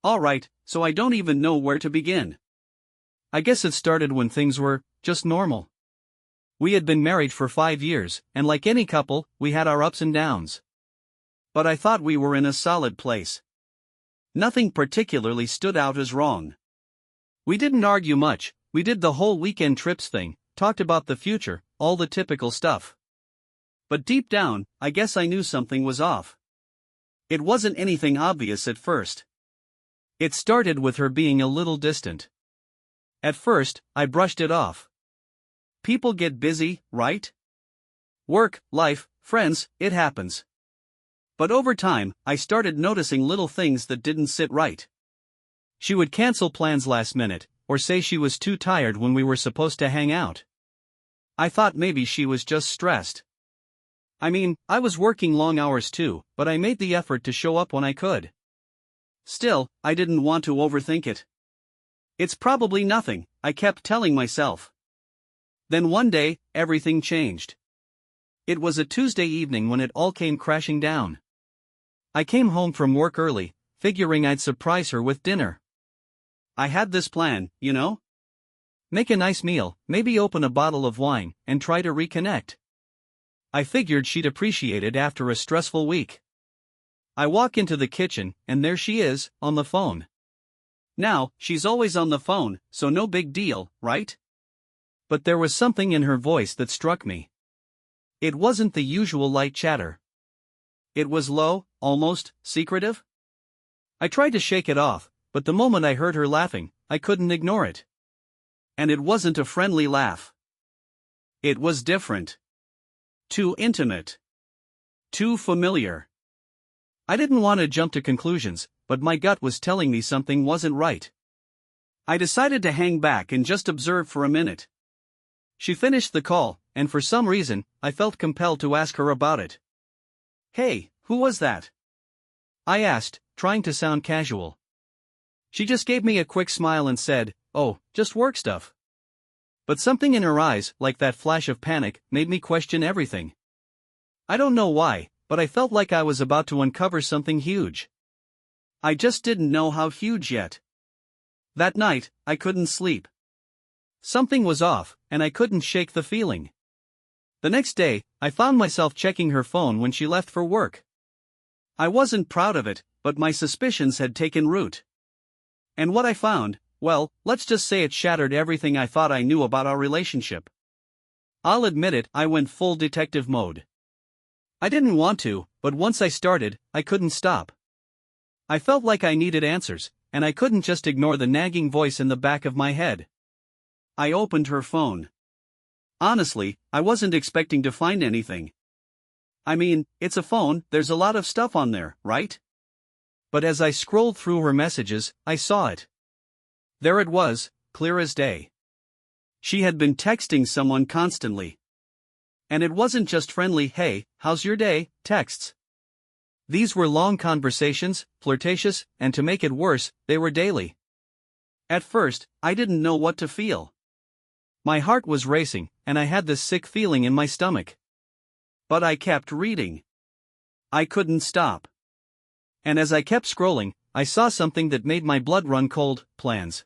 Alright, so I don't even know where to begin. I guess it started when things were just normal. We had been married for 5 years, and like any couple, we had our ups and downs. But I thought we were in a solid place. Nothing particularly stood out as wrong. We didn't argue much, we did the whole weekend trips thing, talked about the future, all the typical stuff. But deep down, I guess I knew something was off. It wasn't anything obvious at first. It started with her being a little distant. At first, I brushed it off. People get busy, right? Work, life, friends, it happens. But over time, I started noticing little things that didn't sit right. She would cancel plans last minute, or say she was too tired when we were supposed to hang out. I thought maybe she was just stressed. I mean, I was working long hours too, but I made the effort to show up when I could. Still, I didn't want to overthink it. It's probably nothing, I kept telling myself. Then one day, everything changed. It was a Tuesday evening when it all came crashing down. I came home from work early, figuring I'd surprise her with dinner. I had this plan, you know? Make a nice meal, maybe open a bottle of wine, and try to reconnect. I figured she'd appreciate it after a stressful week. I walk into the kitchen, and there she is, on the phone. Now, she's always on the phone, so no big deal, right? But there was something in her voice that struck me. It wasn't the usual light chatter. It was low, almost secretive. I tried to shake it off, but the moment I heard her laughing, I couldn't ignore it. And it wasn't a friendly laugh. It was different. Too intimate. Too familiar. I didn't want to jump to conclusions, but my gut was telling me something wasn't right. I decided to hang back and just observe for a minute. She finished the call, and for some reason, I felt compelled to ask her about it. "Hey, who was that?" I asked, trying to sound casual. She just gave me a quick smile and said, "Oh, just work stuff." But something in her eyes, like that flash of panic, made me question everything. I don't know why, but I felt like I was about to uncover something huge. I just didn't know how huge yet. That night, I couldn't sleep. Something was off, and I couldn't shake the feeling. The next day, I found myself checking her phone when she left for work. I wasn't proud of it, but my suspicions had taken root. And what I found, well, let's just say it shattered everything I thought I knew about our relationship. I'll admit it, I went full detective mode. I didn't want to, but once I started, I couldn't stop. I felt like I needed answers, and I couldn't just ignore the nagging voice in the back of my head. I opened her phone. Honestly, I wasn't expecting to find anything. I mean, it's a phone, there's a lot of stuff on there, right? But as I scrolled through her messages, I saw it. There it was, clear as day. She had been texting someone constantly. And it wasn't just friendly "hey, how's your day" texts. These were long conversations, flirtatious, and to make it worse, they were daily. At first, I didn't know what to feel. My heart was racing, and I had this sick feeling in my stomach. But I kept reading. I couldn't stop. And as I kept scrolling, I saw something that made my blood run cold: plans.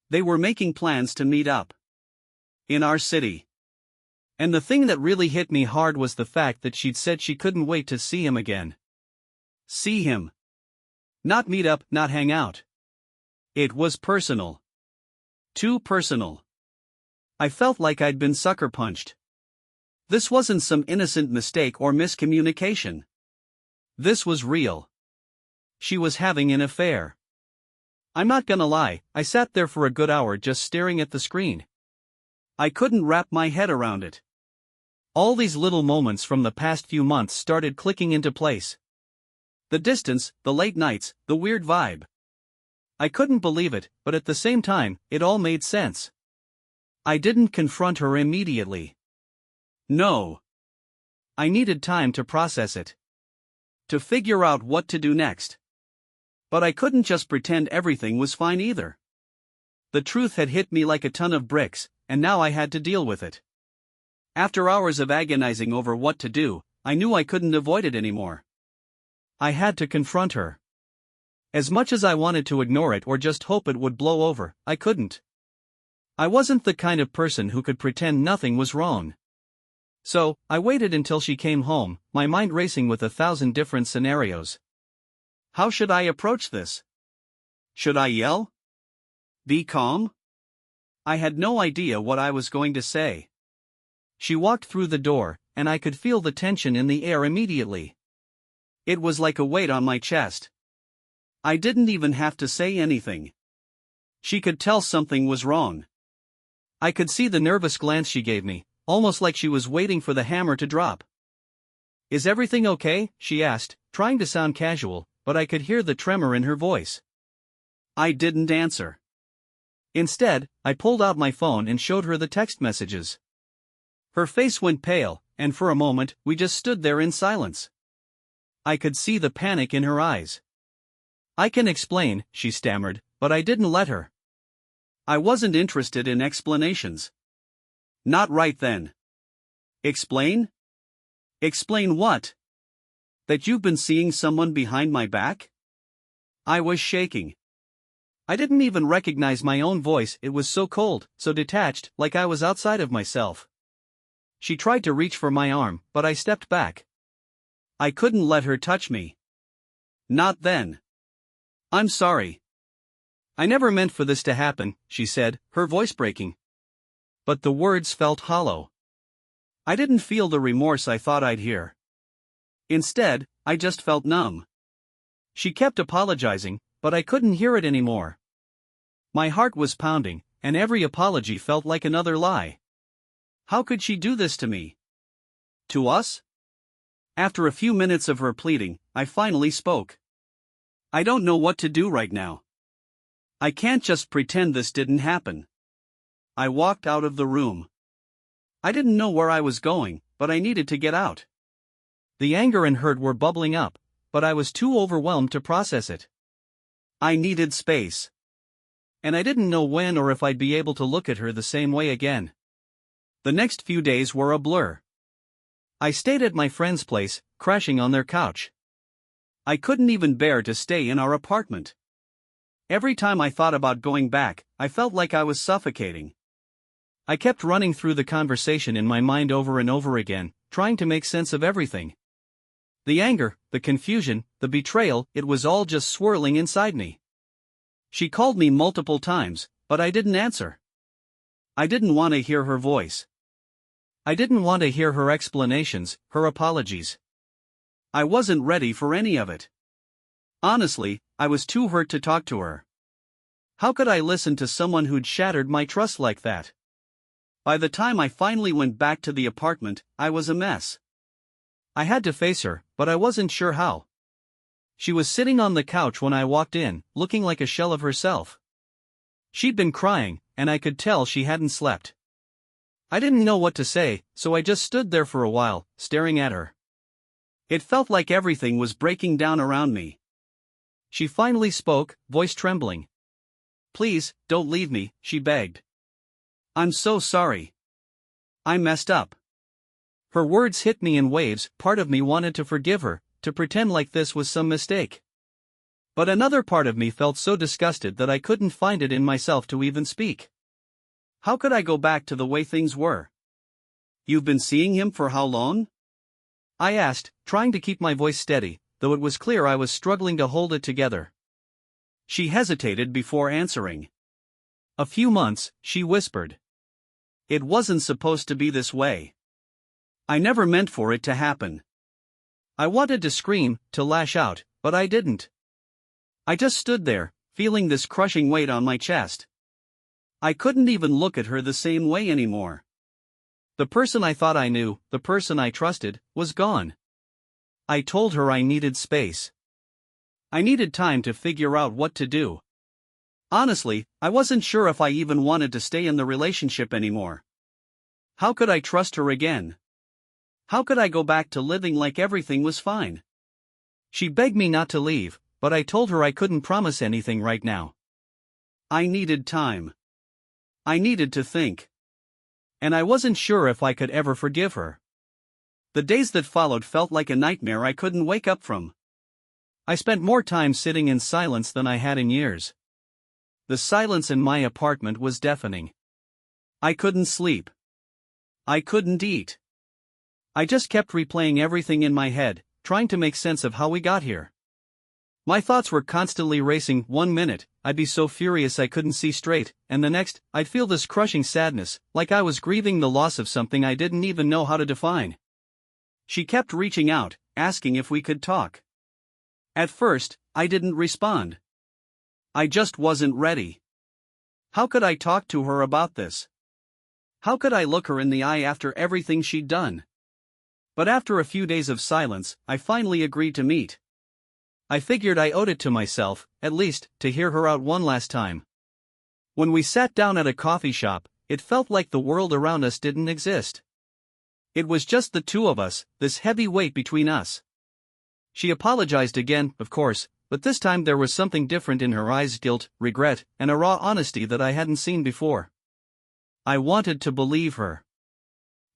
They were making plans to meet up. In our city. And the thing that really hit me hard was the fact that she'd said she couldn't wait to see him again. See him. Not meet up, not hang out. It was personal. Too personal. I felt like I'd been sucker punched. This wasn't some innocent mistake or miscommunication. This was real. She was having an affair. I'm not gonna lie, I sat there for a good hour just staring at the screen. I couldn't wrap my head around it. All these little moments from the past few months started clicking into place. The distance, the late nights, the weird vibe. I couldn't believe it, but at the same time, it all made sense. I didn't confront her immediately. No. I needed time to process it. To figure out what to do next. But I couldn't just pretend everything was fine either. The truth had hit me like a ton of bricks, and now I had to deal with it. After hours of agonizing over what to do, I knew I couldn't avoid it anymore. I had to confront her. As much as I wanted to ignore it or just hope it would blow over, I couldn't. I wasn't the kind of person who could pretend nothing was wrong. So, I waited until she came home, my mind racing with 1,000 different scenarios. How should I approach this? Should I yell? Be calm? I had no idea what I was going to say. She walked through the door, and I could feel the tension in the air immediately. It was like a weight on my chest. I didn't even have to say anything. She could tell something was wrong. I could see the nervous glance she gave me, almost like she was waiting for the hammer to drop. Is everything okay? She asked, trying to sound casual, but I could hear the tremor in her voice. I didn't answer. Instead, I pulled out my phone and showed her the text messages. Her face went pale, and for a moment, we just stood there in silence. I could see the panic in her eyes. I can explain, she stammered, but I didn't let her. I wasn't interested in explanations. Not right then. Explain? Explain what? That you've been seeing someone behind my back? I was shaking. I didn't even recognize my own voice, it was so cold, so detached, like I was outside of myself. She tried to reach for my arm, but I stepped back. I couldn't let her touch me. Not then. I'm sorry. I never meant for this to happen, she said, her voice breaking. But the words felt hollow. I didn't feel the remorse I thought I'd hear. Instead, I just felt numb. She kept apologizing, but I couldn't hear it anymore. My heart was pounding, and every apology felt like another lie. How could she do this to me? To us? After a few minutes of her pleading, I finally spoke. I don't know what to do right now. I can't just pretend this didn't happen. I walked out of the room. I didn't know where I was going, but I needed to get out. The anger and hurt were bubbling up, but I was too overwhelmed to process it. I needed space. And I didn't know when or if I'd be able to look at her the same way again. The next few days were a blur. I stayed at my friend's place, crashing on their couch. I couldn't even bear to stay in our apartment. Every time I thought about going back, I felt like I was suffocating. I kept running through the conversation in my mind over and over again, trying to make sense of everything. The anger, the confusion, the betrayal, it was all just swirling inside me. She called me multiple times, but I didn't answer. I didn't want to hear her voice. I didn't want to hear her explanations, her apologies. I wasn't ready for any of it. Honestly, I was too hurt to talk to her. How could I listen to someone who'd shattered my trust like that? By the time I finally went back to the apartment, I was a mess. I had to face her, but I wasn't sure how. She was sitting on the couch when I walked in, looking like a shell of herself. She'd been crying, and I could tell she hadn't slept. I didn't know what to say, so I just stood there for a while, staring at her. It felt like everything was breaking down around me. She finally spoke, voice trembling. Please, don't leave me, she begged. I'm so sorry. I messed up. Her words hit me in waves, part of me wanted to forgive her, to pretend like this was some mistake. But another part of me felt so disgusted that I couldn't find it in myself to even speak. How could I go back to the way things were? You've been seeing him for how long? I asked, trying to keep my voice steady, though it was clear I was struggling to hold it together. She hesitated before answering. A few months, she whispered. It wasn't supposed to be this way. I never meant for it to happen. I wanted to scream, to lash out, but I didn't. I just stood there, feeling this crushing weight on my chest. I couldn't even look at her the same way anymore. The person I thought I knew, the person I trusted, was gone. I told her I needed space. I needed time to figure out what to do. Honestly, I wasn't sure if I even wanted to stay in the relationship anymore. How could I trust her again? How could I go back to living like everything was fine? She begged me not to leave, but I told her I couldn't promise anything right now. I needed time. I needed to think. And I wasn't sure if I could ever forgive her. The days that followed felt like a nightmare I couldn't wake up from. I spent more time sitting in silence than I had in years. The silence in my apartment was deafening. I couldn't sleep. I couldn't eat. I just kept replaying everything in my head, trying to make sense of how we got here. My thoughts were constantly racing. 1 minute, I'd be so furious I couldn't see straight, and the next, I'd feel this crushing sadness, like I was grieving the loss of something I didn't even know how to define. She kept reaching out, asking if we could talk. At first, I didn't respond. I just wasn't ready. How could I talk to her about this? How could I look her in the eye after everything she'd done? But after a few days of silence, I finally agreed to meet. I figured I owed it to myself, at least, to hear her out one last time. When we sat down at a coffee shop, it felt like the world around us didn't exist. It was just the two of us, this heavy weight between us. She apologized again, of course, but this time there was something different in her eyes: guilt, regret, and a raw honesty that I hadn't seen before. I wanted to believe her.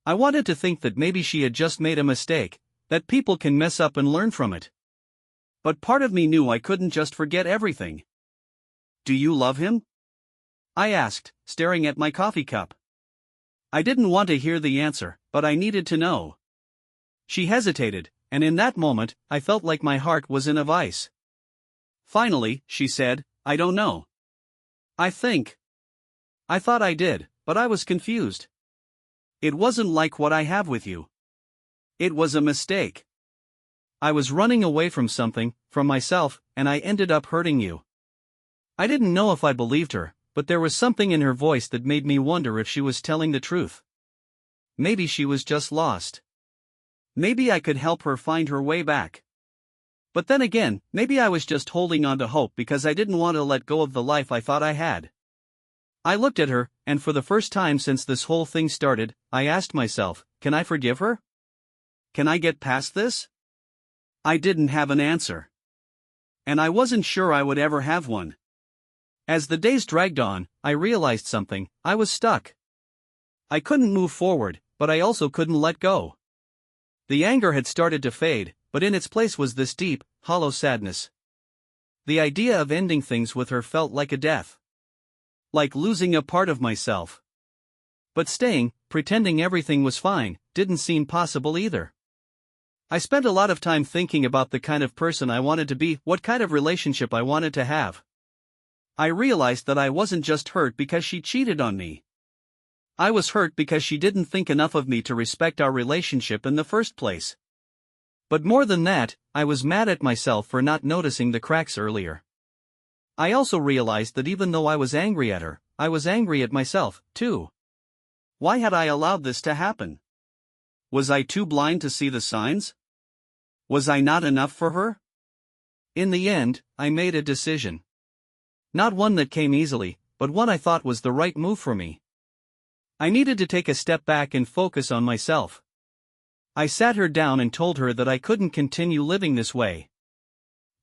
I wanted to think that maybe she had just made a mistake, that people can mess up and learn from it. But part of me knew I couldn't just forget everything. "Do you love him?" I asked, staring at my coffee cup. I didn't want to hear the answer, but I needed to know. She hesitated, and in that moment, I felt like my heart was in a vice. Finally, she said, "I don't know. I think." I thought I did, but I was confused. "It wasn't like what I have with you. It was a mistake. I was running away from something, from myself, and I ended up hurting you." I didn't know if I believed her, but there was something in her voice that made me wonder if she was telling the truth. Maybe she was just lost. Maybe I could help her find her way back. But then again, maybe I was just holding on to hope because I didn't want to let go of the life I thought I had. I looked at her, and for the first time since this whole thing started, I asked myself, can I forgive her? Can I get past this? I didn't have an answer. And I wasn't sure I would ever have one. As the days dragged on, I realized something: I was stuck. I couldn't move forward, but I also couldn't let go. The anger had started to fade, but in its place was this deep, hollow sadness. The idea of ending things with her felt like a death. Like losing a part of myself. But staying, pretending everything was fine, didn't seem possible either. I spent a lot of time thinking about the kind of person I wanted to be, what kind of relationship I wanted to have. I realized that I wasn't just hurt because she cheated on me. I was hurt because she didn't think enough of me to respect our relationship in the first place. But more than that, I was mad at myself for not noticing the cracks earlier. I also realized that even though I was angry at her, I was angry at myself, too. Why had I allowed this to happen? Was I too blind to see the signs? Was I not enough for her? In the end, I made a decision. Not one that came easily, but one I thought was the right move for me. I needed to take a step back and focus on myself. I sat her down and told her that I couldn't continue living this way.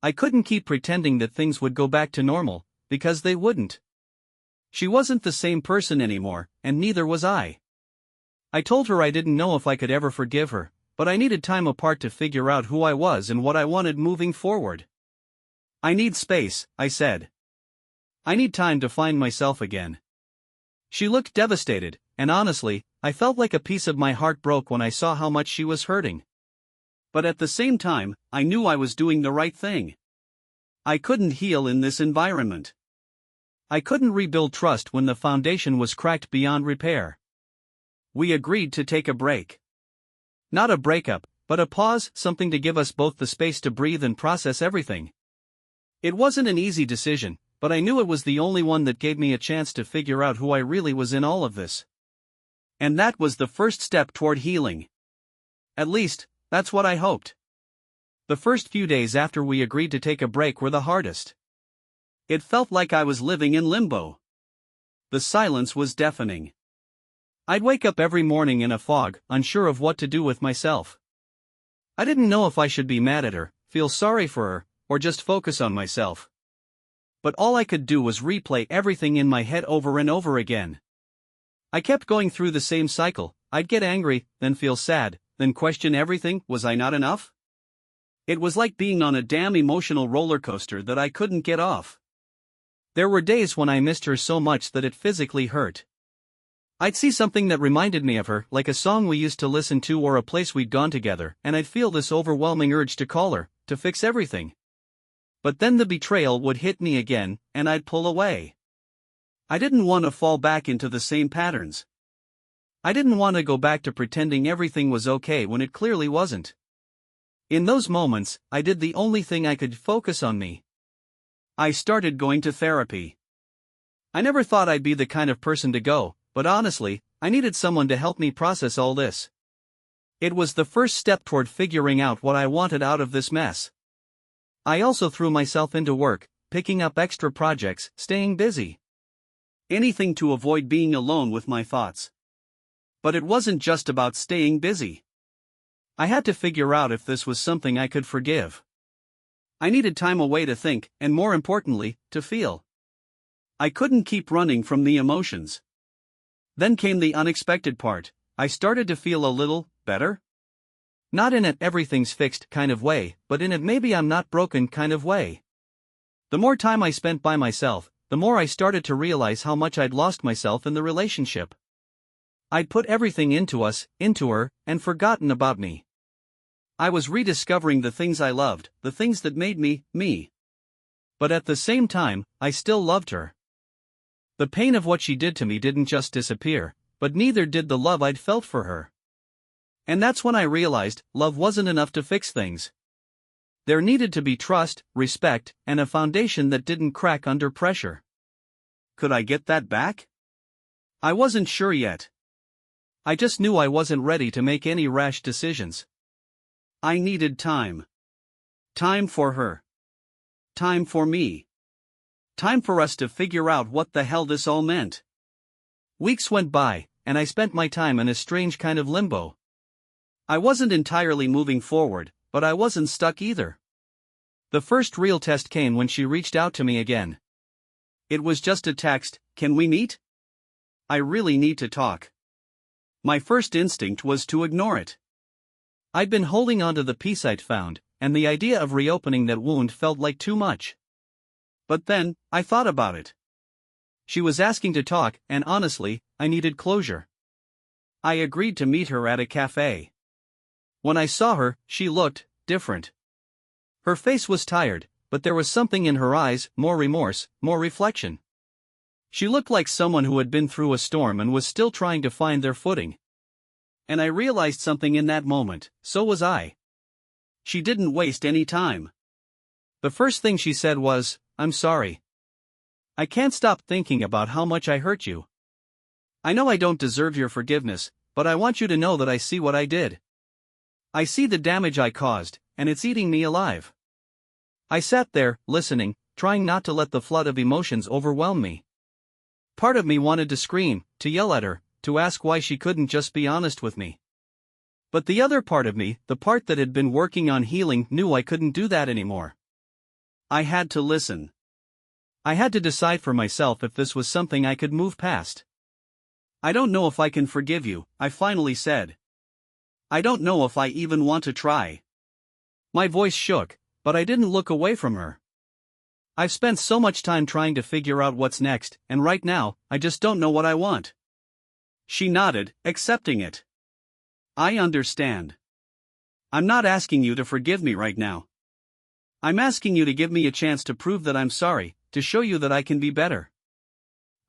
I couldn't keep pretending that things would go back to normal, because they wouldn't. She wasn't the same person anymore, and neither was I. I told her I didn't know if I could ever forgive her, but I needed time apart to figure out who I was and what I wanted moving forward. "I need space," I said. "I need time to find myself again." She looked devastated, and honestly, I felt like a piece of my heart broke when I saw how much she was hurting. But at the same time, I knew I was doing the right thing. I couldn't heal in this environment. I couldn't rebuild trust when the foundation was cracked beyond repair. We agreed to take a break. Not a breakup, but a pause, something to give us both the space to breathe and process everything. It wasn't an easy decision, but I knew it was the only one that gave me a chance to figure out who I really was in all of this. And that was the first step toward healing. At least, that's what I hoped. The first few days after we agreed to take a break were the hardest. It felt like I was living in limbo. The silence was deafening. I'd wake up every morning in a fog, unsure of what to do with myself. I didn't know if I should be mad at her, feel sorry for her, or just focus on myself. But all I could do was replay everything in my head over and over again. I kept going through the same cycle. I'd get angry, then feel sad, then question everything. Was I not enough? It was like being on a damn emotional roller coaster that I couldn't get off. There were days when I missed her so much that it physically hurt. I'd see something that reminded me of her, like a song we used to listen to or a place we'd gone together, and I'd feel this overwhelming urge to call her, to fix everything. But then the betrayal would hit me again, and I'd pull away. I didn't want to fall back into the same patterns. I didn't want to go back to pretending everything was okay when it clearly wasn't. In those moments, I did the only thing I could: focus on me. I started going to therapy. I never thought I'd be the kind of person to go, but honestly, I needed someone to help me process all this. It was the first step toward figuring out what I wanted out of this mess. I also threw myself into work, picking up extra projects, staying busy. Anything to avoid being alone with my thoughts. But it wasn't just about staying busy. I had to figure out if this was something I could forgive. I needed time away to think, and more importantly, to feel. I couldn't keep running from the emotions. Then came the unexpected part. I started to feel a little better. Not in an everything's fixed kind of way, but in a maybe I'm not broken kind of way. The more time I spent by myself, the more I started to realize how much I'd lost myself in the relationship. I'd put everything into us, into her, and forgotten about me. I was rediscovering the things I loved, the things that made me, me. But at the same time, I still loved her. The pain of what she did to me didn't just disappear, but neither did the love I'd felt for her. And that's when I realized love wasn't enough to fix things. There needed to be trust, respect, and a foundation that didn't crack under pressure. Could I get that back? I wasn't sure yet. I just knew I wasn't ready to make any rash decisions. I needed time. Time for her. Time for me. Time for us to figure out what the hell this all meant. Weeks went by, and I spent my time in a strange kind of limbo. I wasn't entirely moving forward, but I wasn't stuck either. The first real test came when she reached out to me again. It was just a text: "Can we meet? I really need to talk." My first instinct was to ignore it. I'd been holding on to the peace I'd found, and the idea of reopening that wound felt like too much. But then, I thought about it. She was asking to talk, and honestly, I needed closure. I agreed to meet her at a cafe. When I saw her, she looked different. Her face was tired, but there was something in her eyes: more remorse, more reflection. She looked like someone who had been through a storm and was still trying to find their footing. And I realized something in that moment: so was I. She didn't waste any time. The first thing she said was, "I'm sorry. I can't stop thinking about how much I hurt you. I know I don't deserve your forgiveness, but I want you to know that I see what I did. I see the damage I caused, and it's eating me alive." I sat there, listening, trying not to let the flood of emotions overwhelm me. Part of me wanted to scream, to yell at her, to ask why she couldn't just be honest with me. But the other part of me, the part that had been working on healing, knew I couldn't do that anymore. I had to listen. I had to decide for myself if this was something I could move past. "I don't know if I can forgive you," I finally said. "I don't know if I even want to try." My voice shook, but I didn't look away from her. I've spent so much time trying to figure out what's next, and right now, I just don't know what I want. She nodded, accepting it. "I understand. I'm not asking you to forgive me right now. I'm asking you to give me a chance to prove that I'm sorry, to show you that I can be better."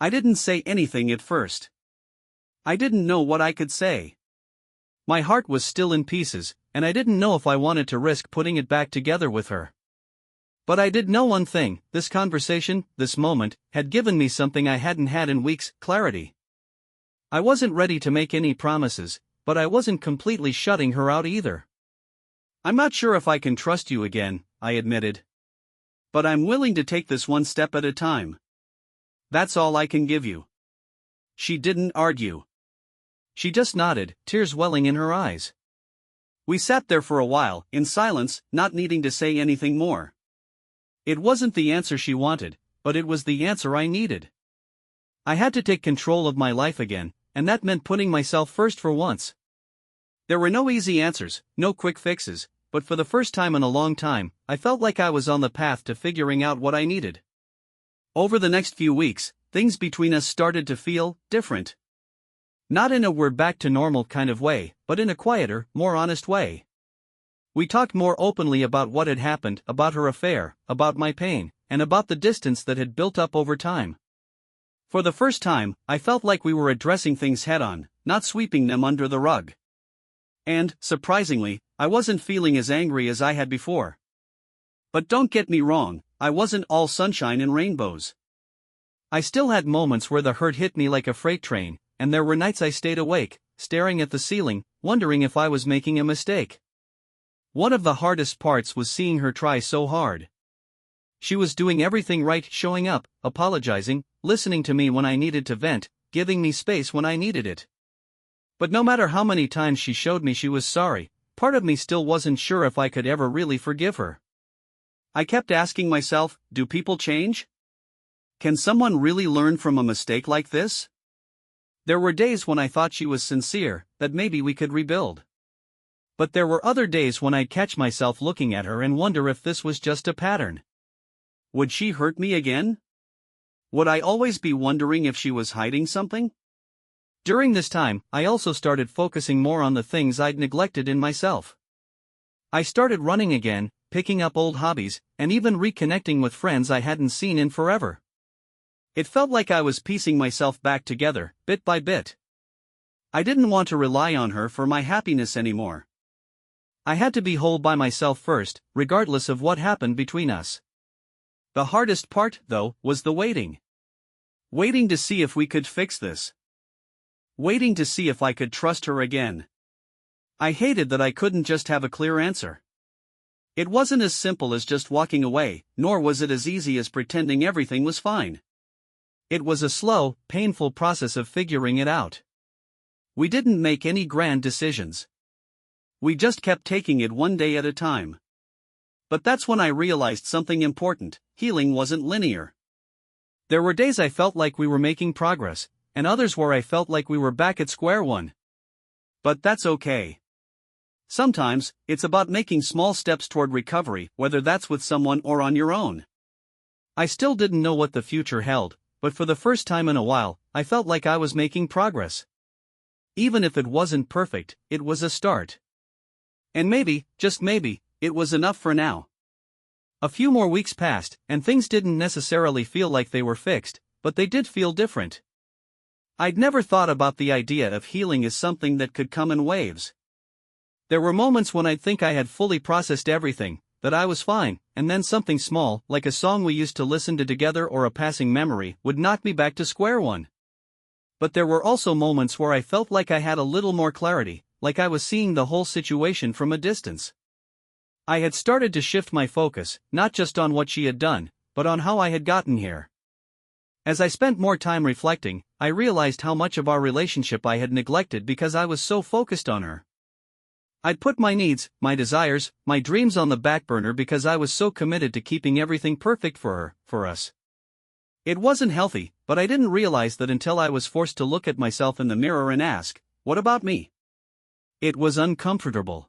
I didn't say anything at first. I didn't know what I could say. My heart was still in pieces, and I didn't know if I wanted to risk putting it back together with her. But I did know one thing: this conversation, this moment, had given me something I hadn't had in weeks: clarity. I wasn't ready to make any promises, but I wasn't completely shutting her out either. "I'm not sure if I can trust you again," I admitted. "But I'm willing to take this one step at a time. That's all I can give you." She didn't argue. She just nodded, tears welling in her eyes. We sat there for a while, in silence, not needing to say anything more. It wasn't the answer she wanted, but it was the answer I needed. I had to take control of my life again, and that meant putting myself first for once. There were no easy answers, no quick fixes, but for the first time in a long time, I felt like I was on the path to figuring out what I needed. Over the next few weeks, things between us started to feel different. Not in a we're back to normal kind of way, but in a quieter, more honest way. We talked more openly about what had happened, about her affair, about my pain, and about the distance that had built up over time. For the first time, I felt like we were addressing things head-on, not sweeping them under the rug. And, surprisingly, I wasn't feeling as angry as I had before. But don't get me wrong, I wasn't all sunshine and rainbows. I still had moments where the hurt hit me like a freight train, and there were nights I stayed awake, staring at the ceiling, wondering if I was making a mistake. One of the hardest parts was seeing her try so hard. She was doing everything right, showing up, apologizing, listening to me when I needed to vent, giving me space when I needed it. But no matter how many times she showed me she was sorry, part of me still wasn't sure if I could ever really forgive her. I kept asking myself, do people change? Can someone really learn from a mistake like this? There were days when I thought she was sincere, that maybe we could rebuild. But there were other days when I'd catch myself looking at her and wonder if this was just a pattern. Would she hurt me again? Would I always be wondering if she was hiding something? During this time, I also started focusing more on the things I'd neglected in myself. I started running again, picking up old hobbies, and even reconnecting with friends I hadn't seen in forever. It felt like I was piecing myself back together, bit by bit. I didn't want to rely on her for my happiness anymore. I had to be whole by myself first, regardless of what happened between us. The hardest part, though, was the waiting. Waiting to see if we could fix this. Waiting to see if I could trust her again. I hated that I couldn't just have a clear answer. It wasn't as simple as just walking away, nor was it as easy as pretending everything was fine. It was a slow, painful process of figuring it out. We didn't make any grand decisions. We just kept taking it one day at a time. But that's when I realized something important: healing wasn't linear. There were days I felt like we were making progress, and others where I felt like we were back at square one. But that's okay. Sometimes, it's about making small steps toward recovery, whether that's with someone or on your own. I still didn't know what the future held, but for the first time in a while, I felt like I was making progress. Even if it wasn't perfect, it was a start. And maybe, just maybe, it was enough for now. A few more weeks passed, and things didn't necessarily feel like they were fixed, but they did feel different. I'd never thought about the idea of healing as something that could come in waves. There were moments when I'd think I had fully processed everything, that I was fine, and then something small, like a song we used to listen to together or a passing memory, would knock me back to square one. But there were also moments where I felt like I had a little more clarity, like I was seeing the whole situation from a distance. I had started to shift my focus, not just on what she had done, but on how I had gotten here. As I spent more time reflecting, I realized how much of our relationship I had neglected because I was so focused on her. I'd put my needs, my desires, my dreams on the back burner because I was so committed to keeping everything perfect for her, for us. It wasn't healthy, but I didn't realize that until I was forced to look at myself in the mirror and ask, what about me? It was uncomfortable.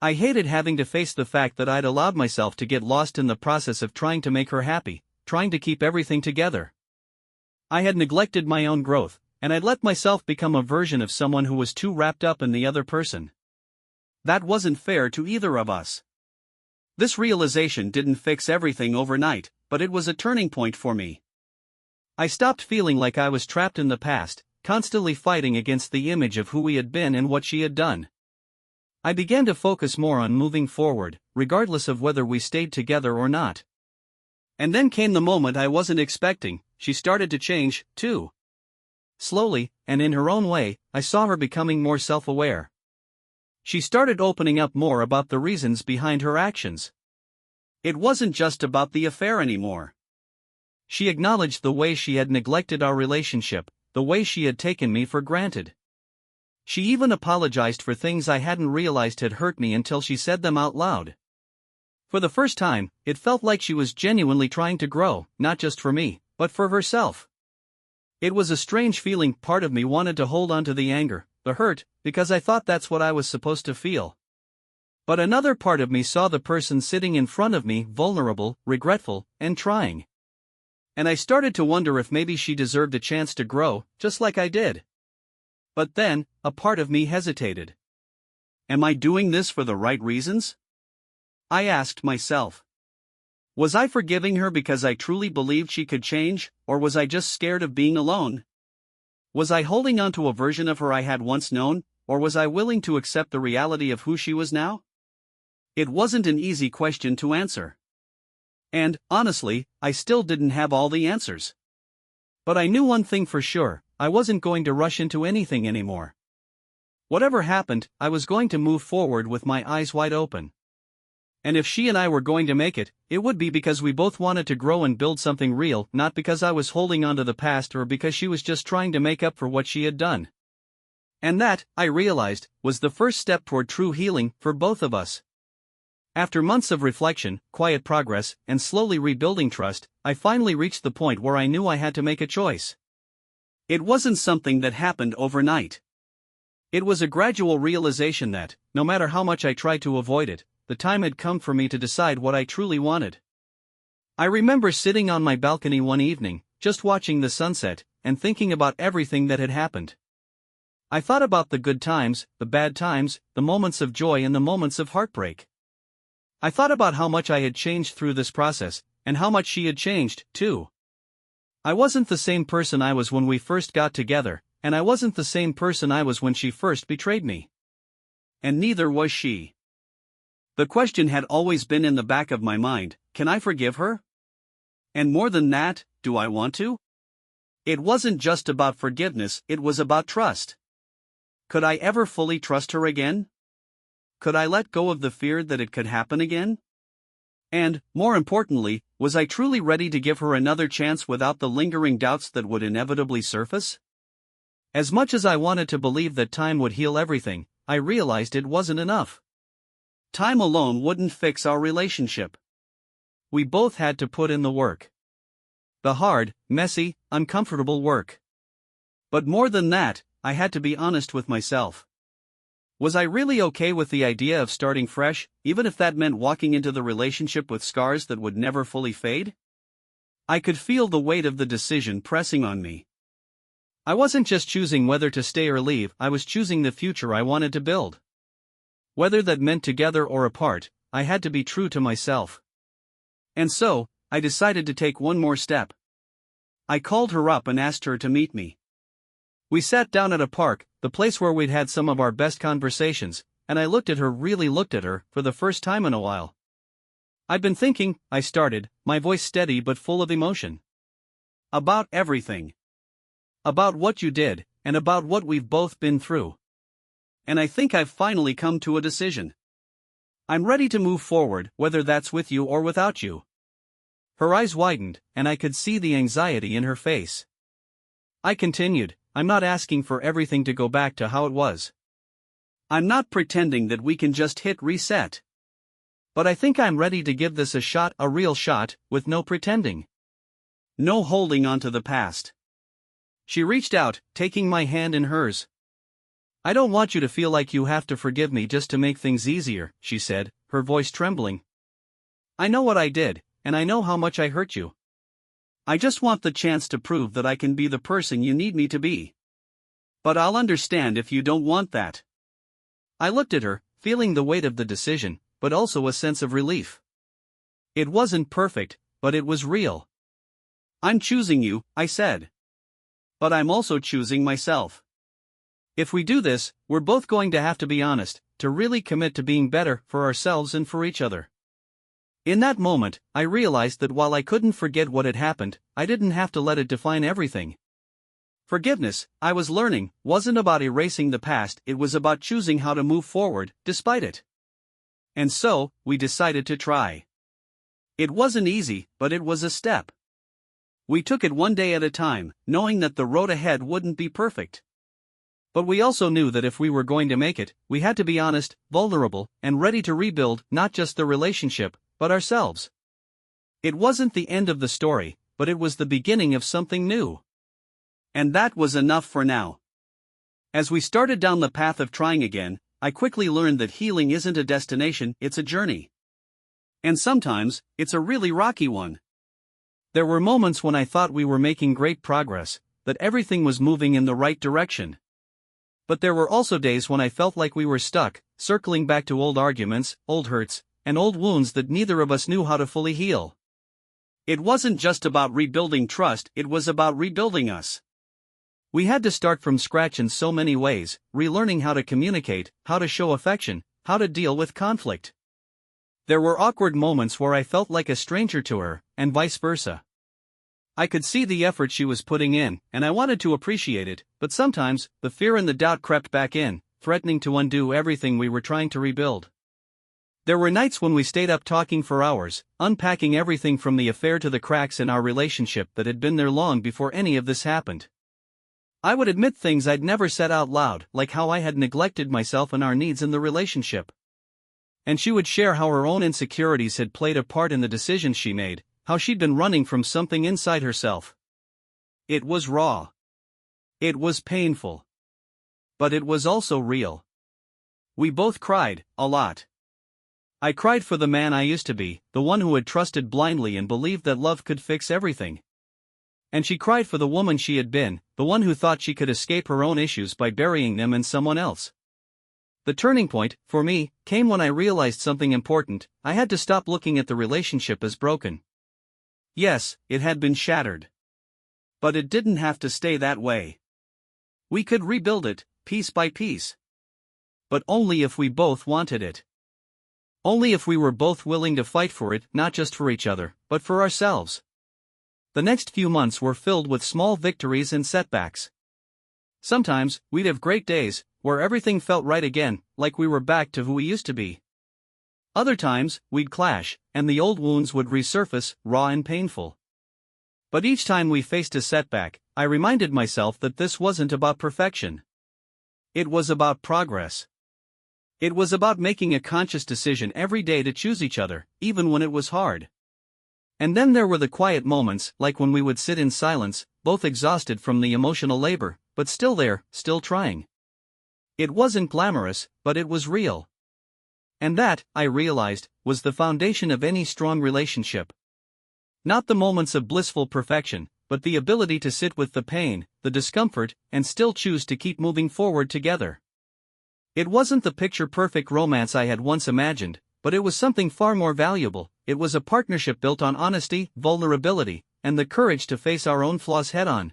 I hated having to face the fact that I'd allowed myself to get lost in the process of trying to make her happy, trying to keep everything together. I had neglected my own growth, and I'd let myself become a version of someone who was too wrapped up in the other person. That wasn't fair to either of us. This realization didn't fix everything overnight, but it was a turning point for me. I stopped feeling like I was trapped in the past, constantly fighting against the image of who we had been and what she had done. I began to focus more on moving forward, regardless of whether we stayed together or not. And then came the moment I wasn't expecting. She started to change, too. Slowly, and in her own way, I saw her becoming more self-aware. She started opening up more about the reasons behind her actions. It wasn't just about the affair anymore. She acknowledged the way she had neglected our relationship, the way she had taken me for granted. She even apologized for things I hadn't realized had hurt me until she said them out loud. For the first time, it felt like she was genuinely trying to grow, not just for me, but for herself. It was a strange feeling. Part of me wanted to hold on to the anger, the hurt, because I thought that's what I was supposed to feel. But another part of me saw the person sitting in front of me vulnerable, regretful, and trying. And I started to wonder if maybe she deserved a chance to grow, just like I did. But then, a part of me hesitated. Am I doing this for the right reasons? I asked myself. Was I forgiving her because I truly believed she could change, or was I just scared of being alone? Was I holding on to a version of her I had once known, or was I willing to accept the reality of who she was now? It wasn't an easy question to answer. And, honestly, I still didn't have all the answers. But I knew one thing for sure, I wasn't going to rush into anything anymore. Whatever happened, I was going to move forward with my eyes wide open. And if she and I were going to make it, it would be because we both wanted to grow and build something real, not because I was holding on to the past or because she was just trying to make up for what she had done. And that, I realized, was the first step toward true healing for both of us. After months of reflection, quiet progress, and slowly rebuilding trust, I finally reached the point where I knew I had to make a choice. It wasn't something that happened overnight. It was a gradual realization that, no matter how much I tried to avoid it, the time had come for me to decide what I truly wanted. I remember sitting on my balcony one evening, just watching the sunset, and thinking about everything that had happened. I thought about the good times, the bad times, the moments of joy and the moments of heartbreak. I thought about how much I had changed through this process, and how much she had changed, too. I wasn't the same person I was when we first got together, and I wasn't the same person I was when she first betrayed me. And neither was she. The question had always been in the back of my mind, can I forgive her? And more than that, do I want to? It wasn't just about forgiveness, it was about trust. Could I ever fully trust her again? Could I let go of the fear that it could happen again? And, more importantly, was I truly ready to give her another chance without the lingering doubts that would inevitably surface? As much as I wanted to believe that time would heal everything, I realized it wasn't enough. Time alone wouldn't fix our relationship. We both had to put in the work. The hard, messy, uncomfortable work. But more than that, I had to be honest with myself. Was I really okay with the idea of starting fresh, even if that meant walking into the relationship with scars that would never fully fade? I could feel the weight of the decision pressing on me. I wasn't just choosing whether to stay or leave, I was choosing the future I wanted to build. Whether that meant together or apart, I had to be true to myself. And so, I decided to take one more step. I called her up and asked her to meet me. We sat down at a park, the place where we'd had some of our best conversations, and I really looked at her, for the first time in a while. I'd been thinking, I started, my voice steady but full of emotion. About everything. About what you did, and about what we've both been through. And I think I've finally come to a decision. I'm ready to move forward, whether that's with you or without you. Her eyes widened, and I could see the anxiety in her face. I continued, I'm not asking for everything to go back to how it was. I'm not pretending that we can just hit reset. But I think I'm ready to give this a shot, a real shot, with no pretending. No holding on to the past. She reached out, taking my hand in hers. I don't want you to feel like you have to forgive me just to make things easier, she said, her voice trembling. I know what I did, and I know how much I hurt you. I just want the chance to prove that I can be the person you need me to be. But I'll understand if you don't want that. I looked at her, feeling the weight of the decision, but also a sense of relief. It wasn't perfect, but it was real. I'm choosing you, I said. But I'm also choosing myself. If we do this, we're both going to have to be honest, to really commit to being better for ourselves and for each other. In that moment, I realized that while I couldn't forget what had happened, I didn't have to let it define everything. Forgiveness, I was learning, wasn't about erasing the past, it was about choosing how to move forward, despite it. And so, we decided to try. It wasn't easy, but it was a step. We took it one day at a time, knowing that the road ahead wouldn't be perfect. But we also knew that if we were going to make it, we had to be honest, vulnerable, and ready to rebuild not just the relationship, but ourselves. It wasn't the end of the story, but it was the beginning of something new. And that was enough for now. As we started down the path of trying again, I quickly learned that healing isn't a destination, it's a journey. And sometimes, it's a really rocky one. There were moments when I thought we were making great progress, that everything was moving in the right direction. But there were also days when I felt like we were stuck, circling back to old arguments, old hurts, and old wounds that neither of us knew how to fully heal. It wasn't just about rebuilding trust, it was about rebuilding us. We had to start from scratch in so many ways, relearning how to communicate, how to show affection, how to deal with conflict. There were awkward moments where I felt like a stranger to her, and vice versa. I could see the effort she was putting in, and I wanted to appreciate it, but sometimes, the fear and the doubt crept back in, threatening to undo everything we were trying to rebuild. There were nights when we stayed up talking for hours, unpacking everything from the affair to the cracks in our relationship that had been there long before any of this happened. I would admit things I'd never said out loud, like how I had neglected myself and our needs in the relationship. And she would share how her own insecurities had played a part in the decisions she made, how she'd been running from something inside herself. It was raw. It was painful. But it was also real. We both cried, a lot. I cried for the man I used to be, the one who had trusted blindly and believed that love could fix everything. And she cried for the woman she had been, the one who thought she could escape her own issues by burying them in someone else. The turning point, for me, came when I realized something important. I had to stop looking at the relationship as broken. Yes, it had been shattered. But it didn't have to stay that way. We could rebuild it, piece by piece. But only if we both wanted it. Only if we were both willing to fight for it, not just for each other, but for ourselves. The next few months were filled with small victories and setbacks. Sometimes, we'd have great days, where everything felt right again, like we were back to who we used to be. Other times, we'd clash, and the old wounds would resurface, raw and painful. But each time we faced a setback, I reminded myself that this wasn't about perfection. It was about progress. It was about making a conscious decision every day to choose each other, even when it was hard. And then there were the quiet moments, like when we would sit in silence, both exhausted from the emotional labor, but still there, still trying. It wasn't glamorous, but it was real. And that, I realized, was the foundation of any strong relationship. Not the moments of blissful perfection, but the ability to sit with the pain, the discomfort, and still choose to keep moving forward together. It wasn't the picture-perfect romance I had once imagined, but it was something far more valuable. It was a partnership built on honesty, vulnerability, and the courage to face our own flaws head-on.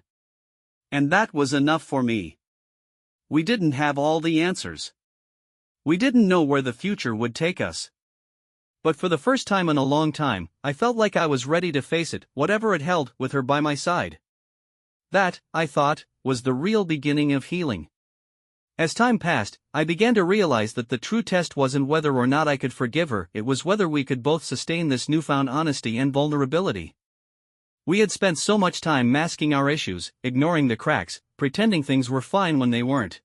And that was enough for me. We didn't have all the answers. We didn't know where the future would take us. But for the first time in a long time, I felt like I was ready to face it, whatever it held, with her by my side. That, I thought, was the real beginning of healing. As time passed, I began to realize that the true test wasn't whether or not I could forgive her, it was whether we could both sustain this newfound honesty and vulnerability. We had spent so much time masking our issues, ignoring the cracks, pretending things were fine when they weren't.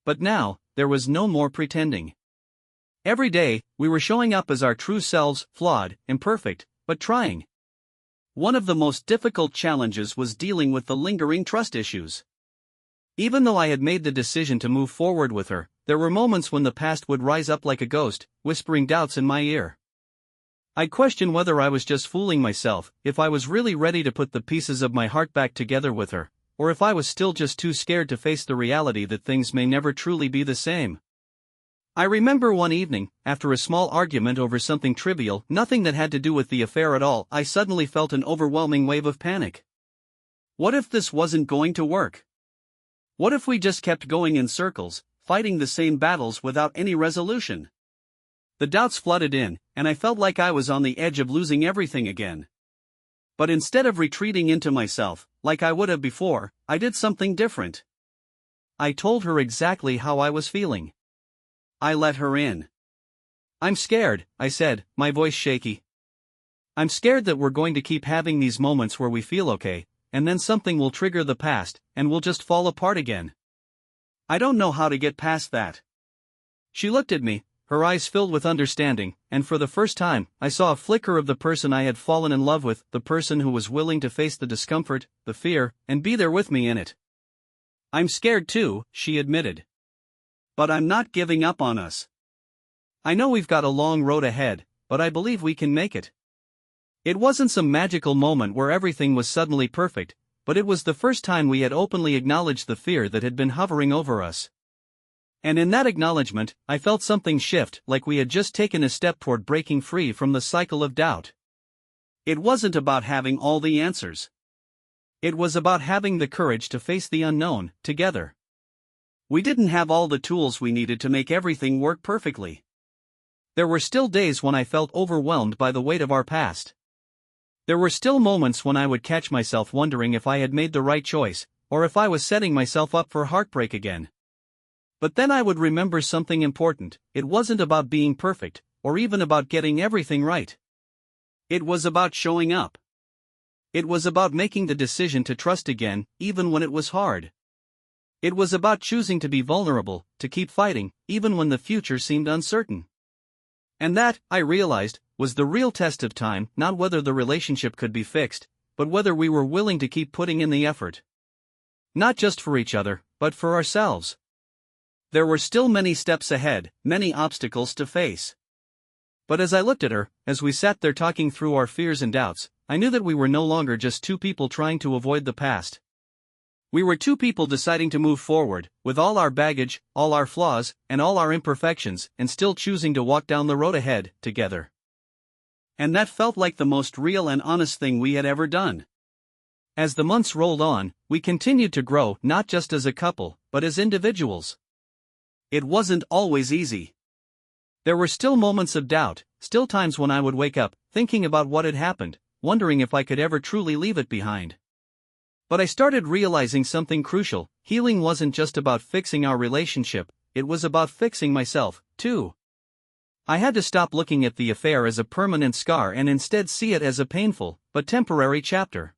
But now, there was no more pretending. Every day, we were showing up as our true selves, flawed, imperfect, but trying. One of the most difficult challenges was dealing with the lingering trust issues. Even though I had made the decision to move forward with her, there were moments when the past would rise up like a ghost, whispering doubts in my ear. I'd question whether I was just fooling myself, if I was really ready to put the pieces of my heart back together with her, or if I was still just too scared to face the reality that things may never truly be the same. I remember one evening, after a small argument over something trivial, nothing that had to do with the affair at all, I suddenly felt an overwhelming wave of panic. What if this wasn't going to work? What if we just kept going in circles, fighting the same battles without any resolution? The doubts flooded in, and I felt like I was on the edge of losing everything again. But instead of retreating into myself, like I would have before, I did something different. I told her exactly how I was feeling. I let her in. "I'm scared," I said, my voice shaky. "I'm scared that we're going to keep having these moments where we feel okay, and then something will trigger the past, and we'll just fall apart again. I don't know how to get past that." She looked at me, her eyes filled with understanding, and for the first time, I saw a flicker of the person I had fallen in love with, the person who was willing to face the discomfort, the fear, and be there with me in it. "I'm scared too," she admitted. But I'm not giving up on us. I know we've got a long road ahead, but I believe we can make it. It wasn't some magical moment where everything was suddenly perfect, but it was the first time we had openly acknowledged the fear that had been hovering over us. And in that acknowledgement, I felt something shift, like we had just taken a step toward breaking free from the cycle of doubt. It wasn't about having all the answers. It was about having the courage to face the unknown, together. We didn't have all the tools we needed to make everything work perfectly. There were still days when I felt overwhelmed by the weight of our past. There were still moments when I would catch myself wondering if I had made the right choice, or if I was setting myself up for heartbreak again. But then I would remember something important: it wasn't about being perfect, or even about getting everything right. It was about showing up. It was about making the decision to trust again, even when it was hard. It was about choosing to be vulnerable, to keep fighting, even when the future seemed uncertain. And that, I realized, was the real test of time, not whether the relationship could be fixed, but whether we were willing to keep putting in the effort. Not just for each other, but for ourselves. There were still many steps ahead, many obstacles to face. But as I looked at her, as we sat there talking through our fears and doubts, I knew that we were no longer just two people trying to avoid the past. We were two people deciding to move forward, with all our baggage, all our flaws, and all our imperfections, and still choosing to walk down the road ahead, together. And that felt like the most real and honest thing we had ever done. As the months rolled on, we continued to grow, not just as a couple, but as individuals. It wasn't always easy. There were still moments of doubt, still times when I would wake up, thinking about what had happened, wondering if I could ever truly leave it behind. But I started realizing something crucial: healing wasn't just about fixing our relationship, it was about fixing myself, too. I had to stop looking at the affair as a permanent scar and instead see it as a painful, but temporary chapter.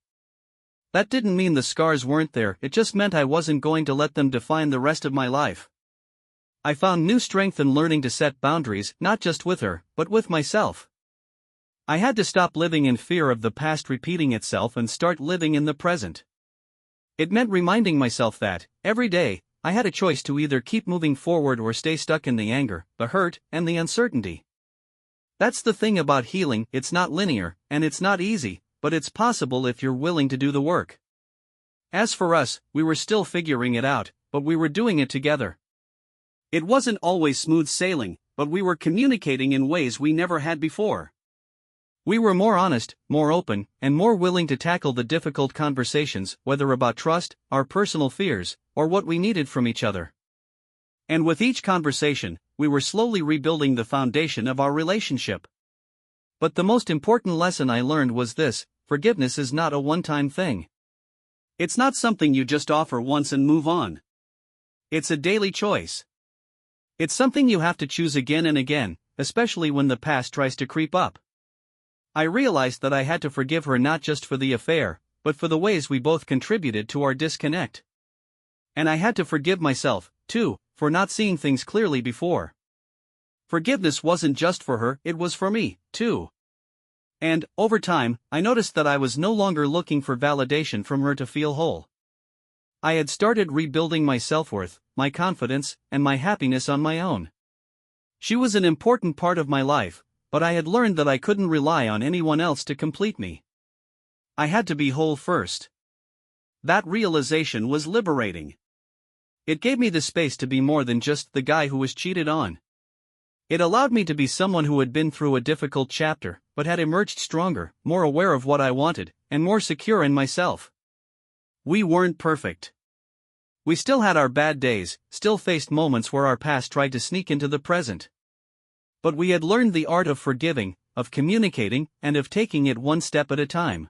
That didn't mean the scars weren't there, it just meant I wasn't going to let them define the rest of my life. I found new strength in learning to set boundaries, not just with her, but with myself. I had to stop living in fear of the past repeating itself and start living in the present. It meant reminding myself that, every day, I had a choice to either keep moving forward or stay stuck in the anger, the hurt, and the uncertainty. That's the thing about healing: it's not linear, and it's not easy, but it's possible if you're willing to do the work. As for us, we were still figuring it out, but we were doing it together. It wasn't always smooth sailing, but we were communicating in ways we never had before. We were more honest, more open, and more willing to tackle the difficult conversations, whether about trust, our personal fears, or what we needed from each other. And with each conversation, we were slowly rebuilding the foundation of our relationship. But the most important lesson I learned was this: forgiveness is not a one-time thing. It's not something you just offer once and move on. It's a daily choice. It's something you have to choose again and again, especially when the past tries to creep up. I realized that I had to forgive her not just for the affair, but for the ways we both contributed to our disconnect. And I had to forgive myself, too, for not seeing things clearly before. Forgiveness wasn't just for her, it was for me, too. And, over time, I noticed that I was no longer looking for validation from her to feel whole. I had started rebuilding my self-worth, my confidence, and my happiness on my own. She was an important part of my life, but I had learned that I couldn't rely on anyone else to complete me. I had to be whole first. That realization was liberating. It gave me the space to be more than just the guy who was cheated on. It allowed me to be someone who had been through a difficult chapter, but had emerged stronger, more aware of what I wanted, and more secure in myself. We weren't perfect. We still had our bad days, still faced moments where our past tried to sneak into the present. But we had learned the art of forgiving, of communicating, and of taking it one step at a time.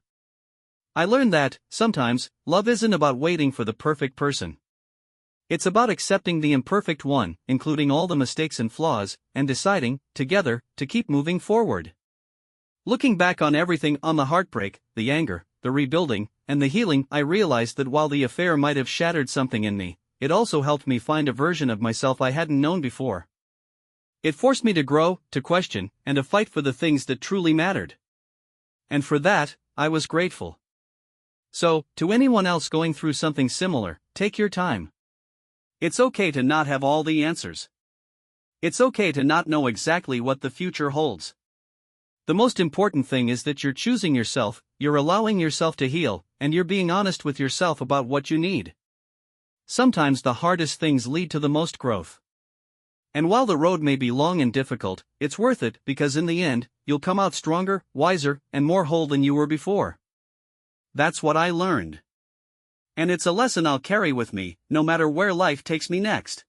I learned that, sometimes, love isn't about waiting for the perfect person. It's about accepting the imperfect one, including all the mistakes and flaws, and deciding, together, to keep moving forward. Looking back on everything, on the heartbreak, the anger, the rebuilding, and the healing, I realized that while the affair might have shattered something in me, it also helped me find a version of myself I hadn't known before. It forced me to grow, to question, and to fight for the things that truly mattered. And for that, I was grateful. So, to anyone else going through something similar, take your time. It's okay to not have all the answers. It's okay to not know exactly what the future holds. The most important thing is that you're choosing yourself, you're allowing yourself to heal, and you're being honest with yourself about what you need. Sometimes the hardest things lead to the most growth. And while the road may be long and difficult, it's worth it because in the end, you'll come out stronger, wiser, and more whole than you were before. That's what I learned. And it's a lesson I'll carry with me, no matter where life takes me next.